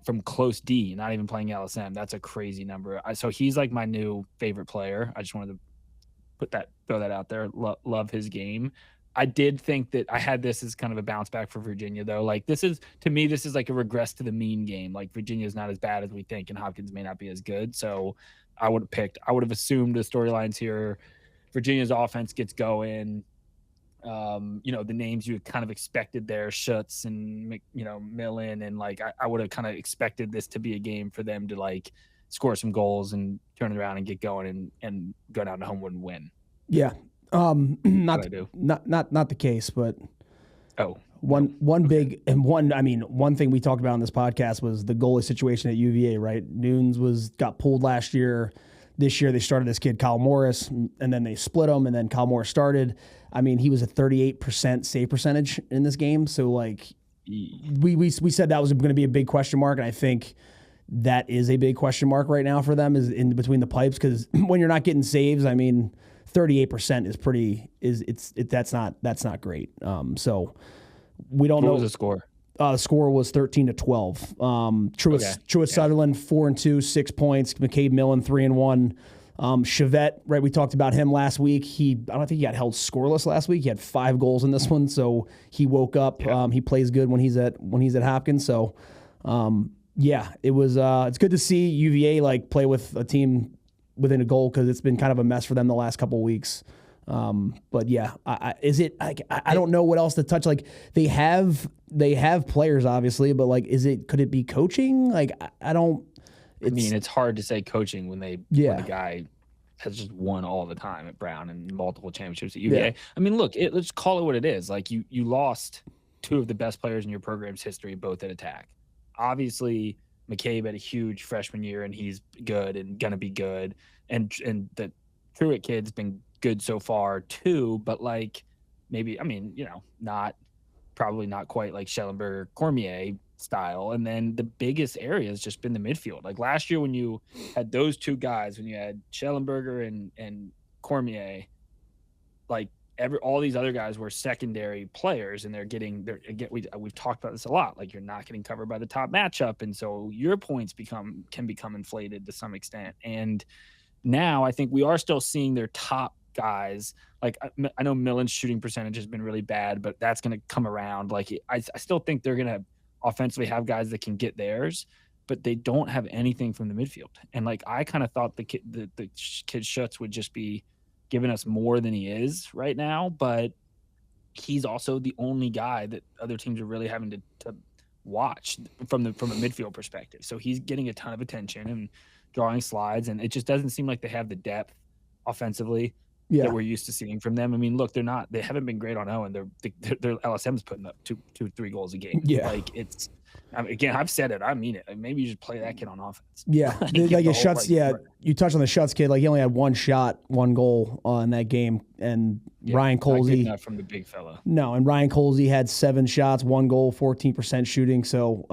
Speaker 1: from close D, not even playing LSM. That's a crazy number. So he's like my new favorite player. I just wanted to throw that out there. Love his game. I did think that I had this as kind of a bounce back for Virginia, though. Like, this is like a regress to the mean game. Like, Virginia is not as bad as we think, and Hopkins may not be as good. So I would have assumed the storylines here. Virginia's offense gets going. The names you kind of expected there, Schutz and, Millen, and like I would have kind of expected this to be a game for them to like score some goals and turn it around and get going and go down to Homewood and win.
Speaker 2: Yeah. Not the case, but one thing we talked about on this podcast was the goalie situation at UVA, right? Nunes got pulled last year. This year they started this kid, Kyle Morris, and then they split him, and then Kyle Morris started. I mean, he was a 38% save percentage in this game. So like we said that was going to be a big question mark, and I think that is a big question mark right now for them, is in between the pipes, because when you're not getting saves, I mean, 38% that's not great. So we don't know.
Speaker 1: What was the score?
Speaker 2: The score was 13-12. Truett Sutherland 4-2, 6 points. McCabe Millen 3-1. Chevette, right? We talked about him last week. I don't think he got held scoreless last week. He had 5 goals in this one, so he woke up. Yeah. He plays good when he's at Hopkins. So, it was. It's good to see UVA like play with a team within a goal, because it's been kind of a mess for them the last couple of weeks. But yeah, I don't know what else to touch. Like they have players obviously, but like, could it be coaching? Like
Speaker 1: it's hard to say coaching when the guy has just won all the time at Brown and multiple championships at UVA. Yeah. I mean, look, let's call it what it is. Like you lost 2 of the best players in your program's history, both at attack. Obviously, McCabe had a huge freshman year, and he's good and gonna be good. And the Truett kid's been good so far too, but like maybe, probably not quite like Schellenberger Cormier style. And then the biggest area has just been the midfield. Like last year when you had those 2 guys, when you had Schellenberger and Cormier, like all these other guys were secondary players, and we've talked about this a lot. Like you're not getting covered by the top matchup, and so your points can become inflated to some extent. And now I think we are still seeing their top guys. Like I know Millen's shooting percentage has been really bad, but that's going to come around. Like I still think they're going to offensively have guys that can get theirs, but they don't have anything from the midfield. And like I kind of thought the kid Schutz would just be giving us more than he is right now, but he's also the only guy that other teams are really having to watch from a midfield perspective. So he's getting a ton of attention and drawing slides, and it just doesn't seem like they have the depth offensively that we're used to seeing from them. I mean, look, they haven't been great on Owen. Their LSM's putting up 2-3 goals a game. Yeah. Like again, I've said it. I mean it. Maybe you should play that kid on offense. Yeah.
Speaker 2: Schutz, you touched on the Schutz kid. Like he only had 1 shot, 1 goal in that game. And Ryan Colsey.
Speaker 1: Not from the big fella.
Speaker 2: No, and Ryan Colsey had 7 shots, 1 goal, 14% shooting. So,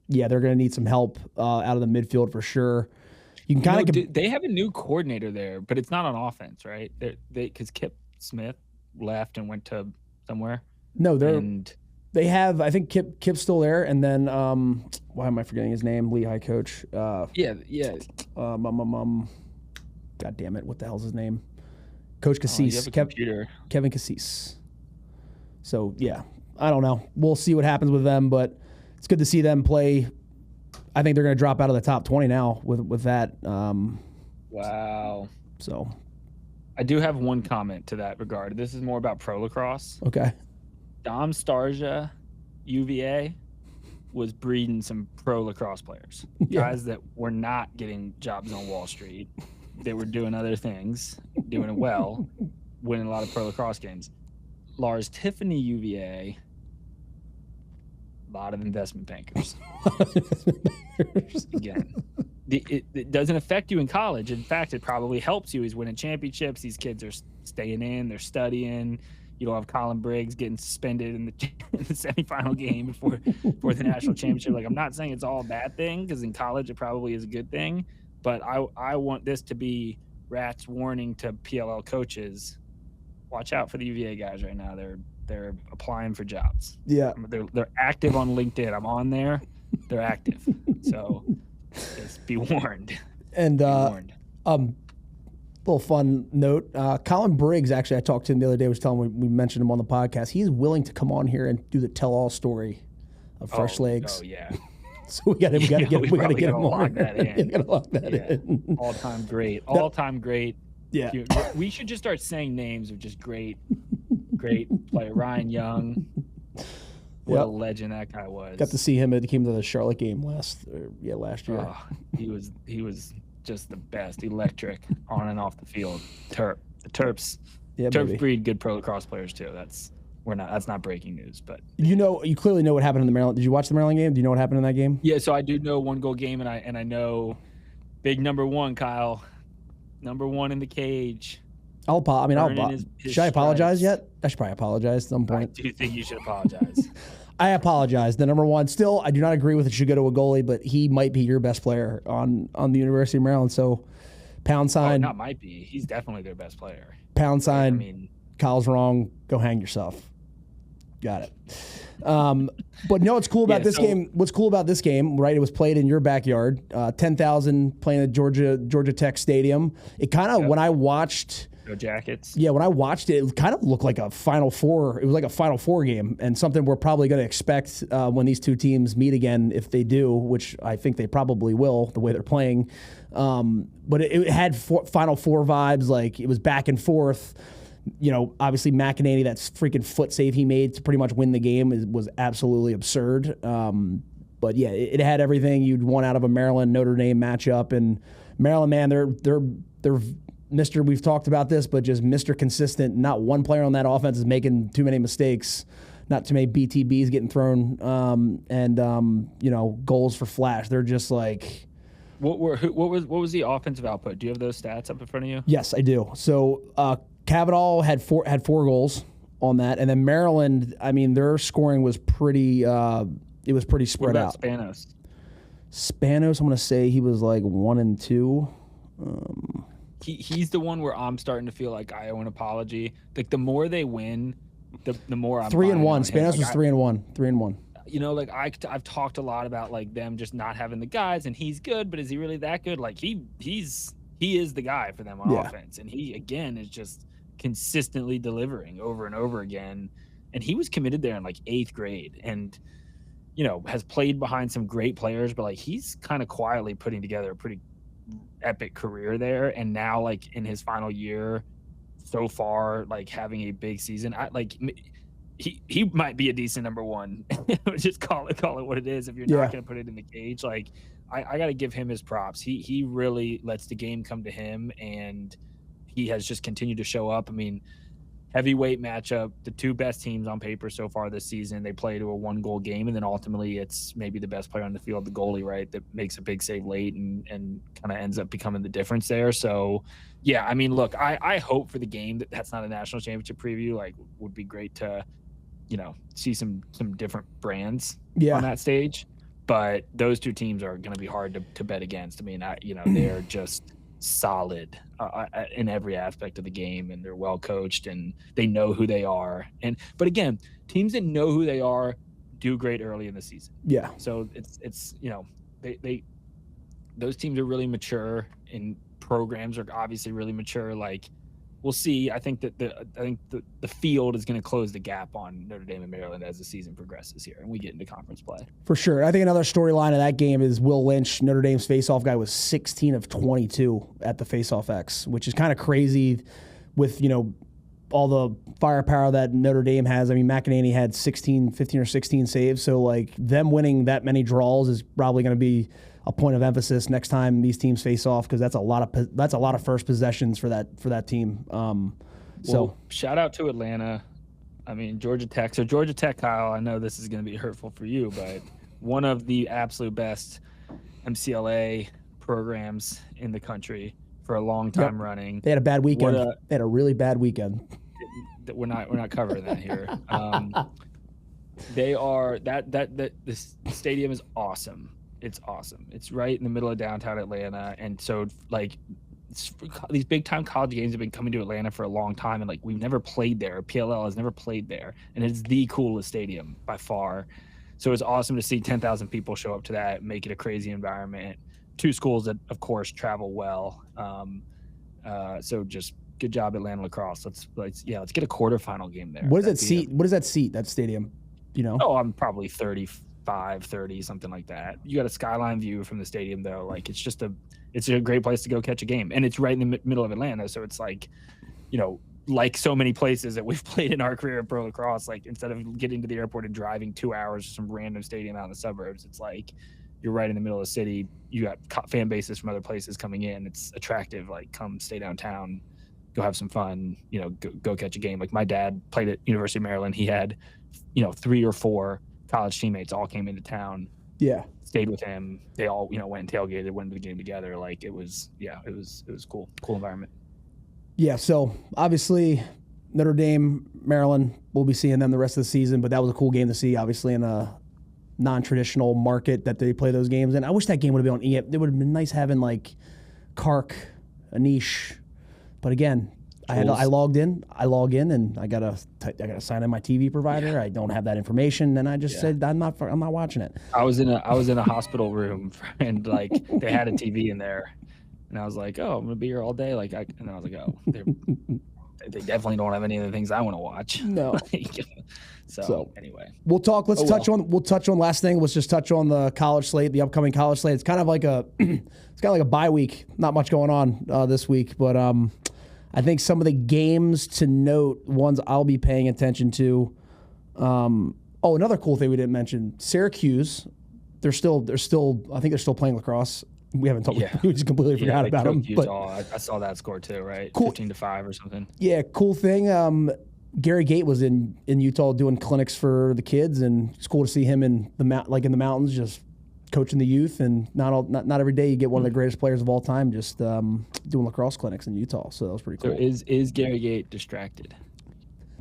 Speaker 2: they're going to need some help out of the midfield for sure. You can
Speaker 1: they have a new coordinator there, but it's not on offense, right? Because Kip Smith left and went to somewhere.
Speaker 2: No, they have. I think Kip's still there, and then why am I forgetting his name? Lehigh coach. God damn it! What the hell's his name? Coach Cassis. Kevin Cassis. So I don't know. We'll see what happens with them, but it's good to see them play. I think they're going to drop out of the top 20 now with that.
Speaker 1: Wow.
Speaker 2: So
Speaker 1: I do have one comment to that regard. This is more about pro lacrosse.
Speaker 2: Okay.
Speaker 1: Dom Starja, UVA, was breeding some pro lacrosse players. Guys that were not getting jobs on Wall Street. They were doing other things, doing it well, winning a lot of pro lacrosse games. Lars Tiffany, UVA, a lot of investment bankers. Again, it doesn't affect you in college. In fact, it probably helps you. He's winning championships. These kids are staying in. They're studying. You don't have Colin Briggs getting suspended in the semifinal game before the national championship. Like, I'm not saying it's all a bad thing, because in college it probably is a good thing. But I want this to be Rat's warning to PLL coaches. Watch out for the UVA guys right now. They're applying for jobs.
Speaker 2: Yeah.
Speaker 1: They're active on LinkedIn. I'm on there. They're active. So just be warned.
Speaker 2: And
Speaker 1: Be warned.
Speaker 2: little fun note, Colin Briggs, actually, I talked to him the other day, was telling me, we mentioned him on the podcast. He's willing to come on here and do the tell-all story of Fresh Legs.
Speaker 1: Oh, yeah.
Speaker 2: So we got to get him on.
Speaker 1: Lock that in.
Speaker 2: Gotta lock that in.
Speaker 1: All-time great. All-time great.
Speaker 2: Yeah.
Speaker 1: We should just start saying names of just great player. Ryan Young. What a legend that guy was.
Speaker 2: Got to see him. It came to the Charlotte game last year.
Speaker 1: Oh, he was just the best. Electric on and off the field. The Terps.
Speaker 2: Yeah,
Speaker 1: Terps breed good pro lacrosse players too. That's not breaking news, but
Speaker 2: you clearly know what happened in the Maryland. Did you watch the Maryland game? Do you know what happened in that game?
Speaker 1: Yeah, so I do know one goal game, and I know big number one, Kyle. Number one in the cage.
Speaker 2: Should I apologize yet? I should probably apologize at some point.
Speaker 1: I do think you should apologize.
Speaker 2: I apologize. The number one, still, I do not agree with it should go to a goalie, but he might be your best player on the University of Maryland. So, pound sign.
Speaker 1: Not might be. He's definitely their best player.
Speaker 2: Pound sign. Kyle's wrong. Go hang yourself. Got it. But no, what's cool about this game? What's cool about this game, right? It was played in your backyard. 10,000 playing at Georgia Tech Stadium. It kind of when I watched.
Speaker 1: Go Jackets.
Speaker 2: Yeah, when I watched it kind of looked like a Final Four. It was like a Final Four game, and something we're probably going to expect when these two teams meet again, if they do, which I think they probably will, the way they're playing. But it had Final Four vibes. Like, it was back and forth. You know, obviously McEnany, that freaking foot save he made to pretty much win the game was absolutely absurd. But yeah, it had everything you'd want out of a Maryland Notre Dame matchup. And Maryland, man, they're Mr. We've talked about this, but just Mr. Consistent. Not one player on that offense is making too many mistakes. Not too many BTBs getting thrown, goals for Flash. They're just like.
Speaker 1: What was the offensive output? Do you have those stats up in front of you?
Speaker 2: Yes, I do. So Cavanaugh had four goals on that, and then Maryland. I mean, their scoring was pretty. It was pretty spread out.
Speaker 1: What about Spanos?
Speaker 2: Spanos, I'm going to say he was like 1 and 2.
Speaker 1: He's the one where I'm starting to feel like I owe an apology. Like, the more they win, the more I'm
Speaker 2: 3 and 1. Spanos was 3 and 1. 3 and 1.
Speaker 1: You know, like I've talked a lot about like them just not having the guys, and he's good, but is he really that good? Like he is the guy for them on offense, and he again is just consistently delivering over and over again. And he was committed there in like 8th grade, and has played behind some great players, but like he's kind of quietly putting together a pretty epic career there. And now, like, in his final year so far, like having a big season, he might be a decent number one. Just call it what it is. If you're not going to put it in the cage, like I got to give him his props. He really lets the game come to him, and he has just continued to show up. I mean, heavyweight matchup, the two best teams on paper so far this season. They play to a 1-goal game, and then ultimately it's maybe the best player on the field, the goalie, right, that makes a big save late and kind of ends up becoming the difference there. So, yeah, I mean, look, I hope for the game that's not a national championship preview. Like, would be great to, see some different brands on that stage. But those two teams are going to be hard to bet against. I mean, they're just solid in every aspect of the game, and they're well coached, and they know who they are. But again, teams that know who they are do great early in the season. Yeah. So it's they those teams are really mature, and programs are obviously really mature. Like, we'll see. I think that the field is going to close the gap on Notre Dame and Maryland as the season progresses here, and we get into conference play. For sure. I think another storyline of that game is Will Lynch, Notre Dame's faceoff guy, was 16 of 22 at the faceoff X, which is kind of crazy with, all the firepower that Notre Dame has. I mean, McEnany had 15 or 16 saves, so like them winning that many draws is probably going to be a point of emphasis next time these teams face off, because that's a lot of first possessions for that team. So shout out to Atlanta. I mean, Georgia Tech. So Georgia Tech, Kyle, I know this is going to be hurtful for you, but one of the absolute best MCLA programs in the country for a long time running. They had a bad weekend. They had a really bad weekend. We're not covering that here. They are this stadium is awesome. It's awesome. It's right in the middle of downtown Atlanta, and so like these big time college games have been coming to Atlanta for a long time, and like we've never played there. PLL has never played there, and it's the coolest stadium by far. So it's awesome to see 10,000 people show up to that, make it a crazy environment. 2 schools that, of course, travel well. So just good job, Atlanta lacrosse. Let's get a quarterfinal game there.
Speaker 2: What does that seat? What does that seat? That stadium? You know?
Speaker 1: Oh, I'm probably 35, 30, something like that. You got a skyline view from the stadium, though. Like it's a great place to go catch a game, and it's right in the middle of Atlanta. So it's like, like so many places that we've played in our career in pro lacrosse, like instead of getting to the airport and driving 2 hours to some random stadium out in the suburbs, it's like you're right in the middle of the city. You got fan bases from other places coming in. It's attractive. Like, come stay downtown, go have some fun, go catch a game. Like, my dad played at University of Maryland. He had, 3 or 4 college teammates all came into town.
Speaker 2: Yeah.
Speaker 1: Stayed with him. They all, went and tailgated, went to the game together. Like, it was cool environment.
Speaker 2: Yeah, so obviously Notre Dame, Maryland, we'll be seeing them the rest of the season, but that was a cool game to see, obviously, in a non-traditional market that they play those games in. I wish that game would have been on EF. It would have been nice having, like, Kark, Anish. But again, I log in, and I gotta sign in my TV provider. Yeah. I don't have that information, and I just said I'm not watching it.
Speaker 1: I was in a hospital room, and like they had a TV in there. And I was like, oh, I'm going to be here all day. And I was like, oh, they definitely don't have any of the things I want to watch.
Speaker 2: No.
Speaker 1: so anyway,
Speaker 2: we'll talk. We'll touch on last thing. Let's just touch on the college slate, the upcoming college slate. It's kind of like a bye week. Not much going on this week, but I think some of the games to note, ones I'll be paying attention to. Another cool thing we didn't mention: Syracuse. They're still. I think they're still playing lacrosse. We haven't talked. Yeah. We just completely forgot about them.
Speaker 1: But I saw that score too, right? Cool. 15-5 or something.
Speaker 2: Yeah, cool thing. Gary Gate was in Utah doing clinics for the kids, and it's cool to see him in the mountains, just coaching the youth. And not every day you get one of the greatest players of all time just doing lacrosse clinics in Utah. So that was pretty cool.
Speaker 1: So is Gary Gate distracted?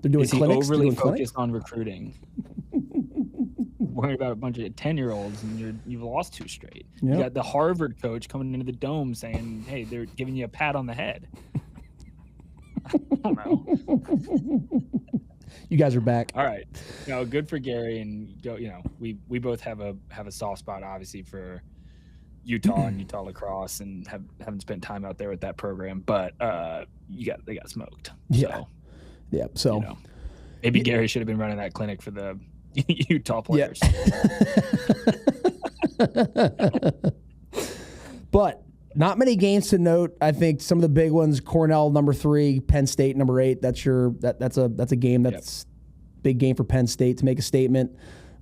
Speaker 2: They're doing clinics.
Speaker 1: Is he overly focused on recruiting? Worried about a bunch of 10-year-olds, and you've lost 2 straight. Yep. You got the Harvard coach coming into the Dome saying, hey, they're giving you a pat on the head. I don't know.
Speaker 2: You guys are back.
Speaker 1: All right. Good for Gary, and we both have a soft spot, obviously, for Utah and Utah lacrosse, and haven't spent time out there with that program, but they got smoked.
Speaker 2: Yeah. So
Speaker 1: maybe Gary should have been running that clinic for the Utah players.
Speaker 2: Yeah. But not many games to note. I think some of the big ones: Cornell number 3, Penn State number 8. That's a game that's big game for Penn State to make a statement.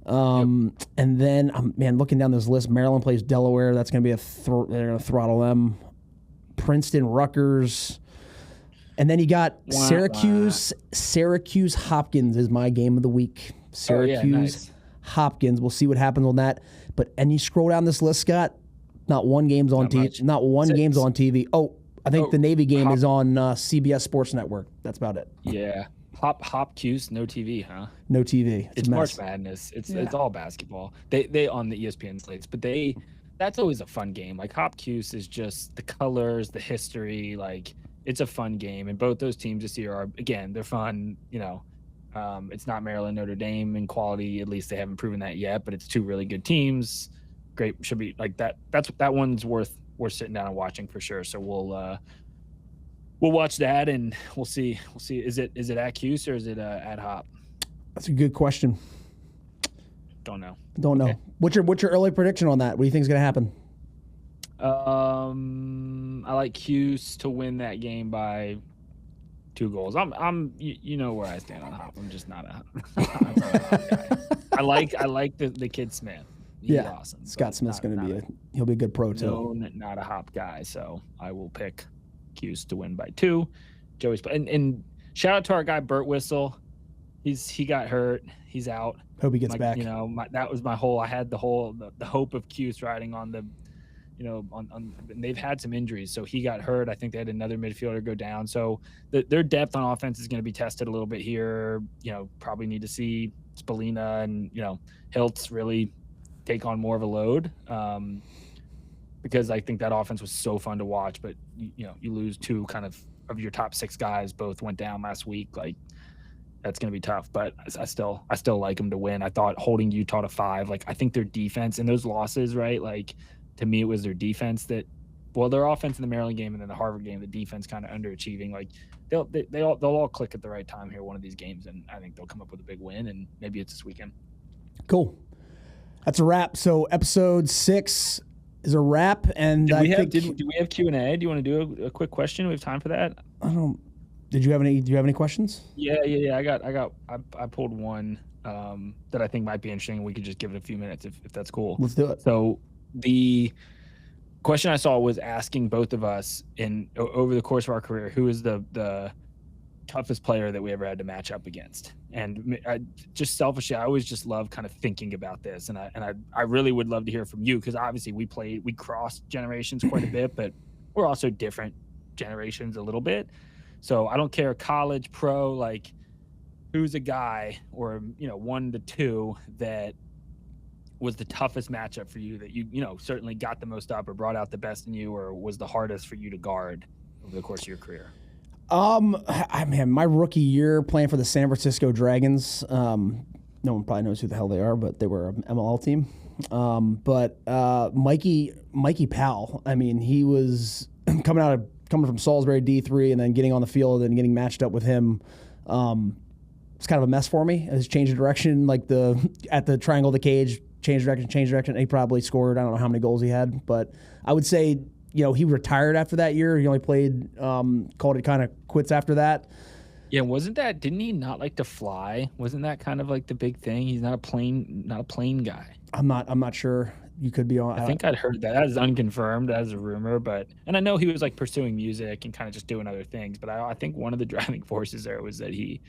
Speaker 2: And then looking down this list, Maryland plays Delaware. That's going to be they're going to throttle them. Princeton, Rutgers. And then you got Syracuse. Syracuse Hopkins is my game of the week. Syracuse, Hopkins. We'll see what happens on that. And you scroll down this list, Scott. Not one game's on TV. Not one game's on TV. Oh, I think the Navy game is on CBS Sports Network. That's about it.
Speaker 1: Yeah. Hopcuse, no TV, huh?
Speaker 2: No TV.
Speaker 1: It's March Madness. It's all basketball. They on the ESPN slates, but that's always a fun game. Like, Hopcuse is just the colors, the history. Like, it's a fun game, and both those teams this year are, again, they're fun. It's not Maryland, Notre Dame in quality. At least they haven't proven that yet, but it's 2 really good teams. Great, should be like that. That one's worth sitting down and watching for sure. So we'll watch that, and we'll see. Is it at Cuse or is it at Hop?
Speaker 2: That's a good question.
Speaker 1: Don't know.
Speaker 2: Okay. What's your early prediction on that? What do you think is going to happen?
Speaker 1: I like Cuse to win that game by 2 goals. I'm you know where I stand on Hop. I'm just not a Hop guy. I like the kid Smith. He's awesome.
Speaker 2: Scott Smith's going to he'll be a good pro too.
Speaker 1: No, not a Hop guy, so I will pick Cuse to win by 2. Joey's and shout out to our guy Burt Whistle. He got hurt. He's out.
Speaker 2: Hope he gets back.
Speaker 1: That was my whole. I had the hope of Cuse riding on the. On they've had some injuries, so he got hurt. I think they had another midfielder go down, so their depth on offense is going to be tested a little bit here. Probably need to see Spallina and Hiltz really take on more of a load, because I think that offense was so fun to watch. But you lose 2 kind of your top 6 guys, both went down last week. Like, that's going to be tough. But I still like them to win. I thought holding Utah to 5, like I think their defense and those losses, right? Like to me, it was their defense that, well, their offense in the Maryland game and then the Harvard game, the defense kind of underachieving. Like they'll all click at the right time here one of these games, and I think they'll come up with a big win, and maybe it's this weekend.
Speaker 2: Cool. That's a wrap. So episode 6 is a wrap, and
Speaker 1: do we have Q&A? Do you want to do a quick question? Do we have time for that?
Speaker 2: I don't. Do you have any questions?
Speaker 1: Yeah. I pulled one that I think might be interesting. We could just give it a few minutes if that's cool.
Speaker 2: Let's do it.
Speaker 1: So the question I saw was asking both of us over the course of our career, who is the toughest player that we ever had to match up against. And I just selfishly, I always just love kind of thinking about this. And I really would love to hear from you, because obviously we crossed generations quite a bit, but we're also different generations a little bit. So I don't care, college, pro, like who's a guy or, 1 to 2 that was the toughest matchup for you that you certainly got the most up or brought out the best in you, or was the hardest for you to guard over the course of your career?
Speaker 2: My rookie year playing for the San Francisco Dragons. No one probably knows who the hell they are, but they were an MLL team. But Mikey Powell. I mean, he was coming from Salisbury D3 and then getting on the field and getting matched up with him. It's kind of a mess for me. It's changed of direction, like at the triangle of the cage, change direction. He probably scored, I don't know how many goals he had, but I would say, he retired after that year. He only played, called it kind of quits after that.
Speaker 1: Yeah, didn't he not like to fly? Wasn't that kind of like the big thing? He's not a plane guy.
Speaker 2: I'm not sure. You could be on.
Speaker 1: I think I'd heard that. That is unconfirmed as a rumor, and I know he was like pursuing music and kind of just doing other things. But I think one of the driving forces there was that he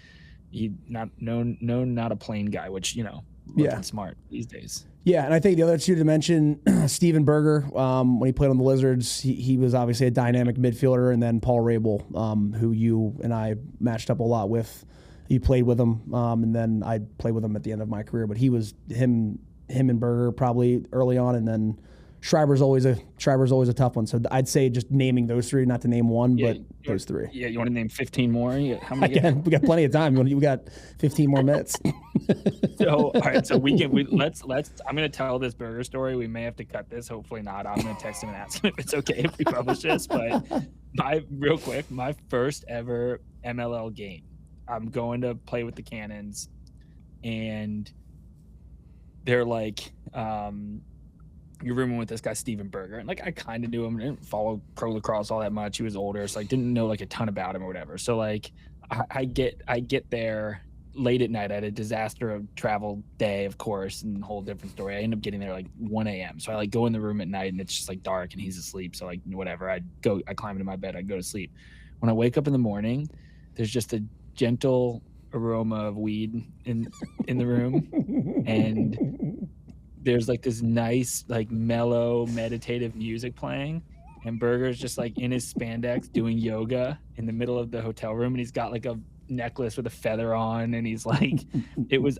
Speaker 1: not a plane guy, which looking smart these days.
Speaker 2: Yeah, and I think the other two to mention, Steven Berger, when he played on the Lizards, he was obviously a dynamic midfielder, and then Paul Rabel, who you and I matched up a lot with. You played with him, and then I played with him at the end of my career. But him and Berger probably early on, and then Schreiber's always a tough one. So I'd say just naming those 3, not to name one, but those 3.
Speaker 1: Yeah, you want to name 15 more? How many?
Speaker 2: Again, we got plenty of time. We got 15 more minutes.
Speaker 1: So all right, so let's. I'm gonna tell this Berger story. We may have to cut this. Hopefully not. I'm gonna text him and ask him if it's okay if we publish this. But my first ever MLL game. I'm going to play with the Cannons, and they're like, you're rooming with this guy Steven Berger, and like I kind of knew him. I didn't follow pro lacrosse all that much. He was older, so I didn't know like a ton about him or whatever. So like I get there late at night. I had a disaster of travel day, of course, and a whole different story. I end up getting there like 1 a.m. So I like go in the room at night and it's just like dark and he's asleep. So like whatever, I climb into my bed, I go to sleep. When I wake up in the morning, there's just a gentle aroma of weed in the room, and there's like this nice like mellow meditative music playing, and Berger's just like in his spandex doing yoga in the middle of the hotel room, and he's got like a necklace with a feather on, and he's like,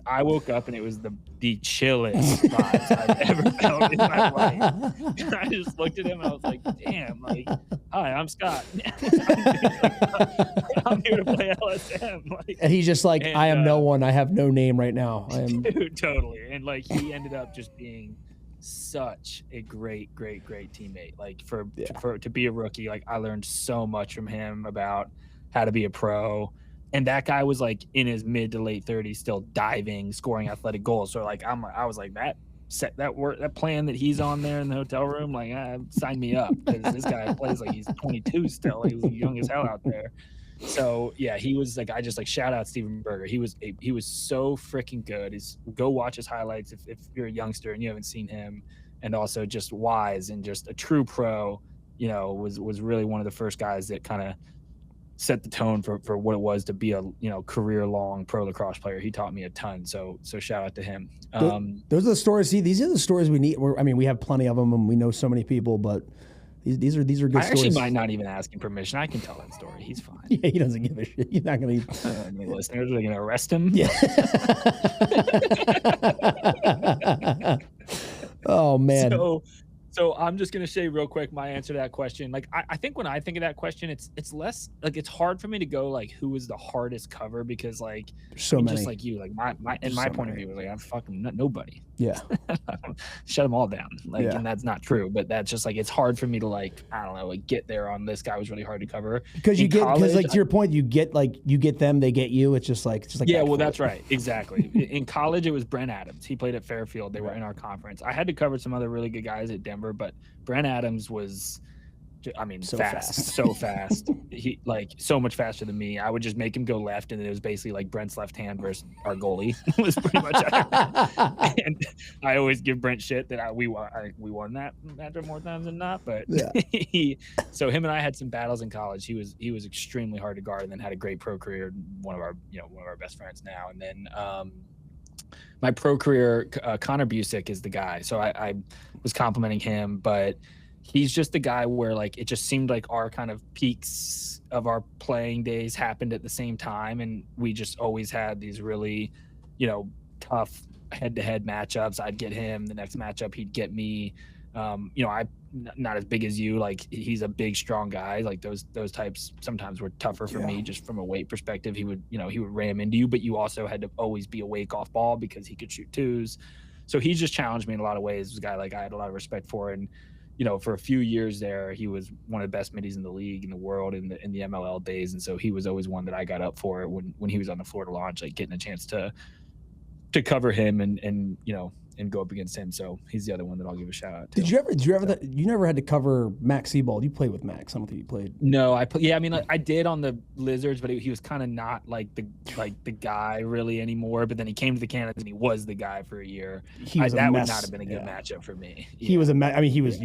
Speaker 1: I woke up and it was the chillest vibes I've ever felt in my life. And I just looked at him and I was like, damn, like, hi, I'm Scott. I'm here to play LSM. Like,
Speaker 2: and he's just like, I am no one. I have no name right now. I am
Speaker 1: dude, totally. And like he ended up just being such a great teammate. Like to be a rookie, like I learned so much from him about how to be a pro. And that guy was like in his mid to late 30s, still diving, scoring athletic goals. So like I was like that plan that he's on there in the hotel room, like sign me up, because this guy plays like he's 22 still. He was young as hell out there. So yeah, he was like, I just like shout out Steven Berger. He was so freaking good. Go watch his highlights if you're a youngster and you haven't seen him. And also just wise and just a true pro. Was really one of the first guys that kind of set the tone for what it was to be a career-long pro lacrosse player. He taught me a ton, so shout out to him.
Speaker 2: Those are the stories. See, these are the stories we need. We have plenty of them, and we know so many people. But these are good stories.
Speaker 1: I actually might not even ask him permission. I can tell that story. He's fine.
Speaker 2: Yeah, he doesn't give a shit. He's not going
Speaker 1: to. Listeners are going to arrest him.
Speaker 2: Yeah. Oh man.
Speaker 1: So I'm just gonna say real quick my answer to that question. Like I think when I think of that question, it's less like it's hard for me to go like who is the hardest cover because like
Speaker 2: So many.
Speaker 1: just like you, like my point of view, like I'm fucking nobody.
Speaker 2: Yeah.
Speaker 1: Shut them all down. Like
Speaker 2: Yeah.
Speaker 1: and that's not true, but that's just like it's hard for me to like I don't know like get there on this guy was really hard to cover
Speaker 2: Because like to your point, you get them, they get you. It's just like
Speaker 1: yeah, well that's right, exactly. In college it was Brent Adams. He played at Fairfield. They were in our conference. I had to cover some other really good guys at Denver, but Brent Adams was, I mean, so fast. He like so much faster than me. I would just make him go left, and it was basically like Brent's left hand versus our goalie. It was pretty much. And I always give Brent shit that we won that matchup more times than not. But yeah. So him and I had some battles in college. He was extremely hard to guard, and then had a great pro career. One of our best friends now, and then. My pro career, Connor Busick is the guy. So I was complimenting him, but he's just the guy where like it just seemed like our kind of peaks of our playing days happened at the same time, and we just always had these really, tough head-to-head matchups. I'd get him. The next matchup, he'd get me. I'm not as big as you. Like he's a big, strong guy. Like those types sometimes were tougher for me, just from a weight perspective. He would ram into you, but you also had to always be awake off ball because he could shoot twos. So he just challenged me in a lot of ways. He was a guy like I had a lot of respect for, and for a few years there, he was one of the best middies in the league, in the world, in the MLL days, and so he was always one that I got up for when he was on the floor to launch, like getting a chance to cover him and go up against him. So he's the other one that I'll give a shout out to.
Speaker 2: You never had to cover Max Seabald? You played with Max. I don't think you played.
Speaker 1: No, I did on the Lizards, but he was kind of not like the guy really anymore. But then he came to the Canads and he was the guy for a year. That would not have been a good matchup for me. Yeah.
Speaker 2: He was a mess. I mean, he was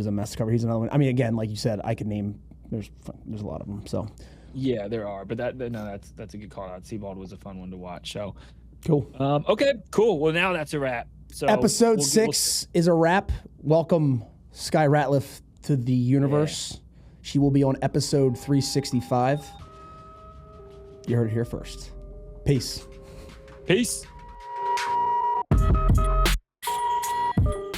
Speaker 2: a mess to cover. He's another one. I mean, again, like you said, I could name. There's a lot of them. So
Speaker 1: yeah, there are. But that's a good call out. Seabald was a fun one to watch. So.
Speaker 2: Cool.
Speaker 1: Okay, cool. Well, now that's a wrap. So
Speaker 2: episode 6 is a wrap. Welcome Sky Ratliff to the universe. Yeah. She will be on episode 365. You heard it here first. Peace.
Speaker 1: Peace.